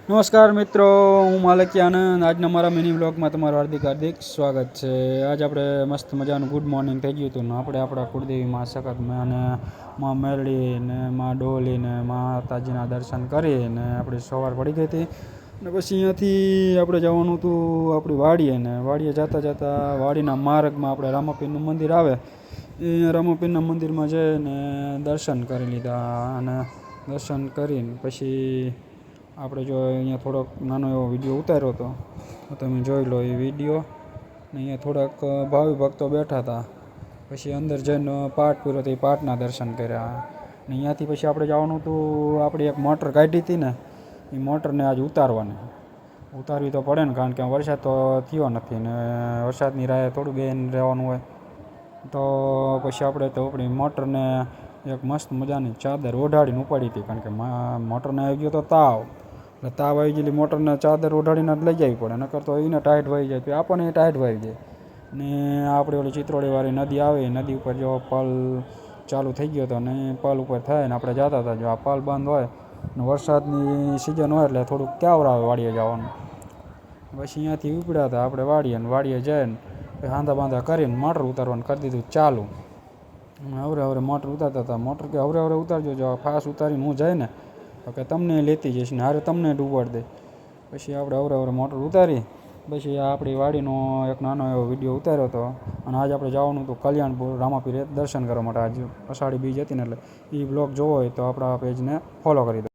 નમસ્કાર મિત્રો, હું માલકી આનંદ. આજના મારા મિની બ્લોગમાં તમારું હાર્દિક સ્વાગત છે. આજ આપણે મસ્ત મજાનું ગુડ મોર્નિંગ થઈ ગયું હતું ને આપણે આપણા કુળદેવી માં સખત અને માં મેરડી ને માં ડોલી ને માતાજીના દર્શન કરીને આપણી સવાર પડી ગઈ હતી ને પછી અહીંયાથી આપણે જવાનું હતું આપણી વાડીએ ને વાડીએ જતાં વાડીના માર્ગમાં આપણે રામાપીરનું મંદિર આવે એ રામાપીરના મંદિરમાં જઈને દર્શન કરી લીધા અને દર્શન કરીને પછી આપણે જો અહીંયા થોડોક નાનો એવો વિડીયો ઉતાર્યો હતો તો તમે જોઈ લો એ વિડીયો ને અહીંયા થોડાક ભાવિ ભક્તો બેઠા હતા. પછી અંદર જઈને પાઠ પૂરો તો એ પાઠના દર્શન કર્યા ને અહીંયાથી પછી આપણે જવાનું હતું. આપણી એક મોટર કાઢી હતી ને એ મોટરને આજ ઉતારવી તો પડે ને, કારણ કે વરસાદ તો થયો નથી ને વરસાદની રાહે થોડું બેન રહેવાનું હોય તો પછી આપણે તો આપણી મોટરને એક મસ્ત મજાની ચાદર ઓઢાડીને ઉપાડી હતી, કારણ કે મોટરને આવી ગયો તો તાવ આવી ગયેલી મોટરને ચાદર ઓઢાડીને જ લઈ જવી પડે, નકર તો એને ટાઈટ વહી જાય આપણને ટાઈટ વહી જાય. ને આપણે ઓલી ચિત્રોડીવાળી નદી આવે નદી ઉપર જો પલ ચાલુ થઈ ગયો હતો ને પલ ઉપર થાય ને આપણે જતા હતા. જો આ પલ બંધ હોય ને વરસાદની સિઝન હોય એટલે થોડુંક ક્યાવર આવે વાડીએ જવાનું. પછી અહીંયાથી ઉપડ્યા હતા આપણે વાડીએ જઈને હાંધા બાંધા કરીને મોટર ઉતારવાનું કરી દીધું ચાલુ. હવે મોટર ઉતારતા હતા. મોટર કે હવે ઉતારજો, જો ફાસ ઉતારીને હું જાય ને તો કે તમને લેતી જઈશ ને હારે તમને ડૂબાડ દે. પછી આપણે હવે મોટર ઉતારી પછી આપણી વાડીનો એક નાનો એવો વિડીયો ઉતાર્યો હતો. અને આજે આપણે જવાનું હતું કલ્યાણપુર રામાપીર દર્શન કરવા માટે. આજે અષાઢી બીજ હતી ને એટલે એ બ્લોગ જોવો હોય તો આપણા પેજને ફોલો કરી દો.